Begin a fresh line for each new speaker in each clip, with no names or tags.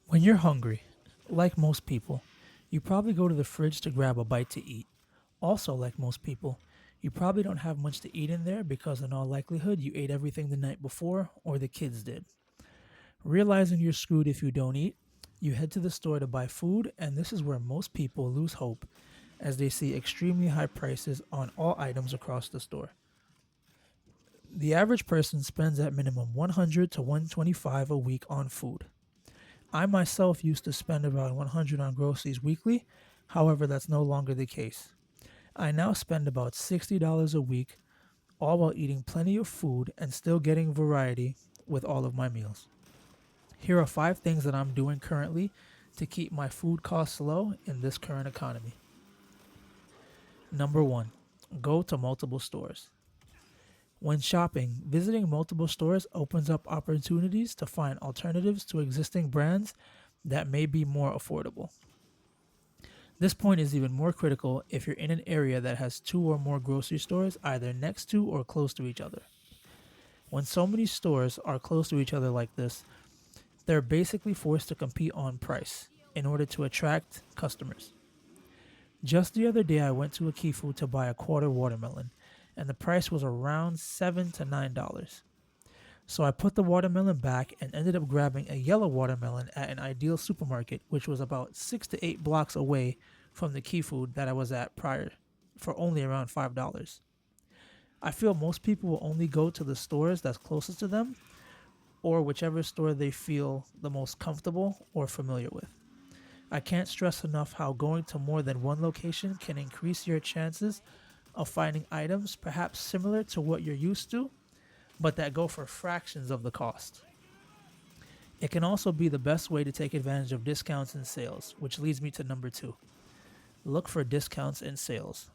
When you're hungry, like most people, you probably go to the fridge to grab a bite to eat. Also, like most people, you probably don't have much to eat in there because, in all likelihood, you ate everything the night before or the kids did. Realizing you're screwed if you don't eat, you head to the store to buy food, and this is where most people lose hope as they see extremely high prices on all items across the store. The average person spends at minimum 100 to 125 a week on food. I myself used to spend about 100 on groceries weekly. However, that's no longer the case. I now spend about $60 a week, all while eating plenty of food and still getting variety with all of my meals. Here are 5 things that I'm doing currently to keep my food costs low in this current economy. Number 1, go to multiple stores. When shopping, visiting multiple stores opens up opportunities to find alternatives to existing brands that may be more affordable. This point is even more critical if you're in an area that has 2 or more grocery stores either next to or close to each other. When so many stores are close to each other like this, they're basically forced to compete on price in order to attract customers. Just the other day, I went to a Key Food to buy a quarter watermelon, and the price was around $7 to $9. So I put the watermelon back and ended up grabbing a yellow watermelon at an ideal supermarket, which was about 6 to 8 blocks away from the Key Food that I was at prior, for only around $5. I feel most people will only go to the stores that's closest to them or whichever store they feel the most comfortable or familiar with. I can't stress enough how going to more than one location can increase your chances of finding items perhaps similar to what you're used to, but that go for fractions of the cost. It can also be the best way to take advantage of discounts and sales, which leads me to number 2. Look for discounts and sales.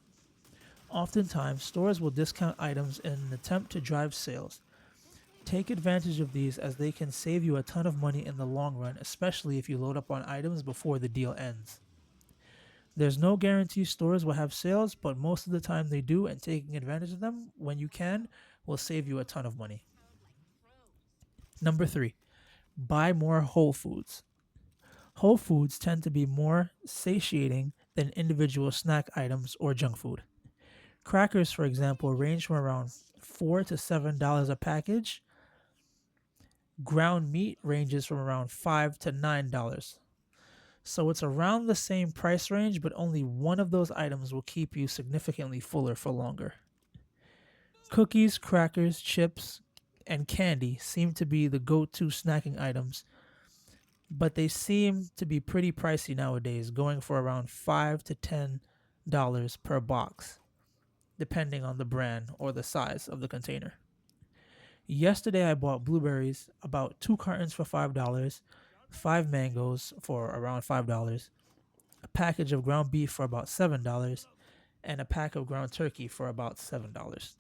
Oftentimes, stores will discount items in an attempt to drive sales. Take advantage of these as they can save you a ton of money in the long run, especially if you load up on items before the deal ends. There's no guarantee stores will have sales, but most of the time they do, and taking advantage of them when you can will save you a ton of money. Number 3, buy more whole foods. Whole foods tend to be more satiating than individual snack items or junk food. Crackers, for example, range from around $4 to $7 a package. Ground meat ranges from around $5 to $9. So it's around the same price range, but only one of those items will keep you significantly fuller for longer. Cookies, crackers, chips, and candy seem to be the go to snacking items, but they seem to be pretty pricey nowadays, going for around $5 to $10 per box, depending on the brand or the size of the container. Yesterday, I bought blueberries, about 2 cartons for $5, 5 mangoes for around $5, a package of ground beef for about $7, and a pack of ground turkey for about $7.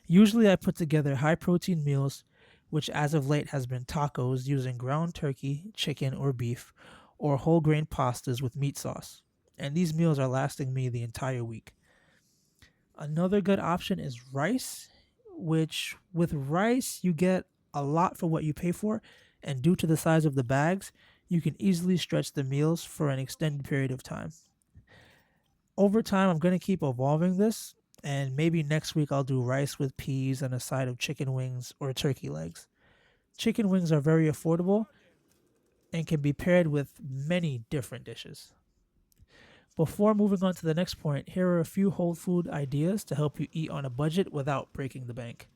Usually, I put together high protein meals, which as of late has been tacos using ground turkey, chicken, or beef, or whole grain pastas with meat sauce. And these meals are lasting me the entire week. Another good option is rice, which with rice you get a lot for what you pay for, and due to the size of the bags, you can easily stretch the meals for an extended period of time. Over time, I'm going to keep evolving this, and maybe next week I'll do rice with peas and a side of chicken wings or turkey legs. Chicken wings are very affordable and can be paired with many different dishes. Before moving on to the next point, here are a few whole food ideas to help you eat on a budget without breaking the bank.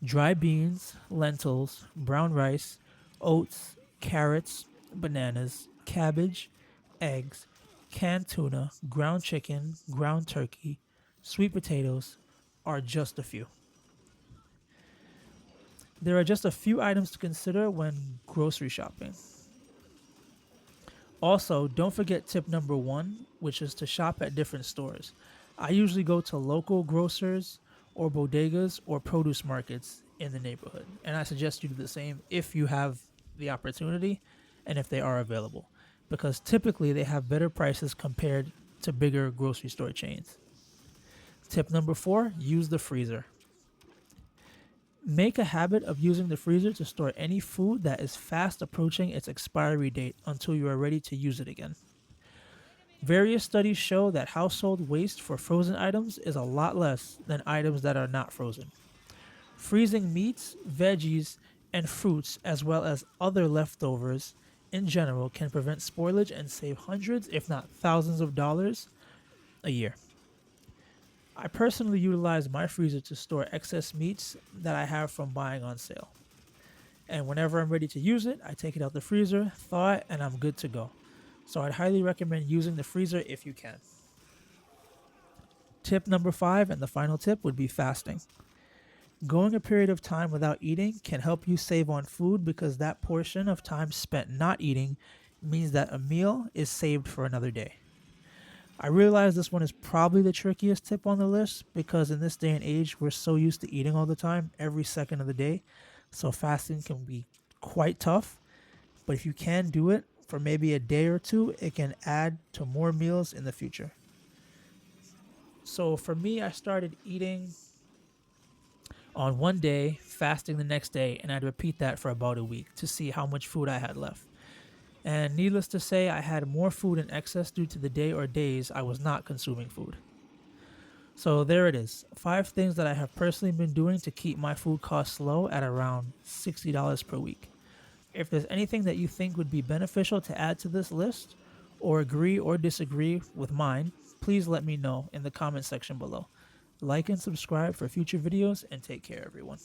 Dry beans, lentils, brown rice, oats, carrots, bananas, cabbage, eggs, canned tuna, ground chicken, ground turkey, sweet potatoes are just a few. There are just a few items to consider when grocery shopping. Also, don't forget tip number 1, which is to shop at different stores. I usually go to local grocers or bodegas or produce markets in the neighborhood, and I suggest you do the same if you have the opportunity and if they are available, because typically they have better prices compared to bigger grocery store chains. Tip number 4, use the freezer. Make a habit of using the freezer to store any food that is fast approaching its expiry date until you are ready to use it again. Various studies show that household waste for frozen items is a lot less than items that are not frozen. Freezing meats, veggies, and fruits, as well as other leftovers in general, can prevent spoilage and save hundreds, if not thousands, of dollars a year. I personally utilize my freezer to store excess meats that I have from buying on sale. And whenever I'm ready to use it, I take it out the freezer, thaw it, and I'm good to go. So I'd highly recommend using the freezer if you can. Tip number 5, and the final tip, would be fasting. Going a period of time without eating can help you save on food because that portion of time spent not eating means that a meal is saved for another day. I realize this one is probably the trickiest tip on the list because in this day and age, we're so used to eating all the time, every second of the day. So fasting can be quite tough. But if you can do it for maybe a day or two, it can add to more meals in the future. So for me, I started eating on one day, fasting the next day, and I'd repeat that for about a week to see how much food I had left. And needless to say, I had more food in excess due to the day or days I was not consuming food. So there it is, 5 things that I have personally been doing to keep my food costs low at around $60 per week. If there's anything that you think would be beneficial to add to this list, or agree or disagree with mine, please let me know in the comment section below. Like and subscribe for future videos, and take care, everyone.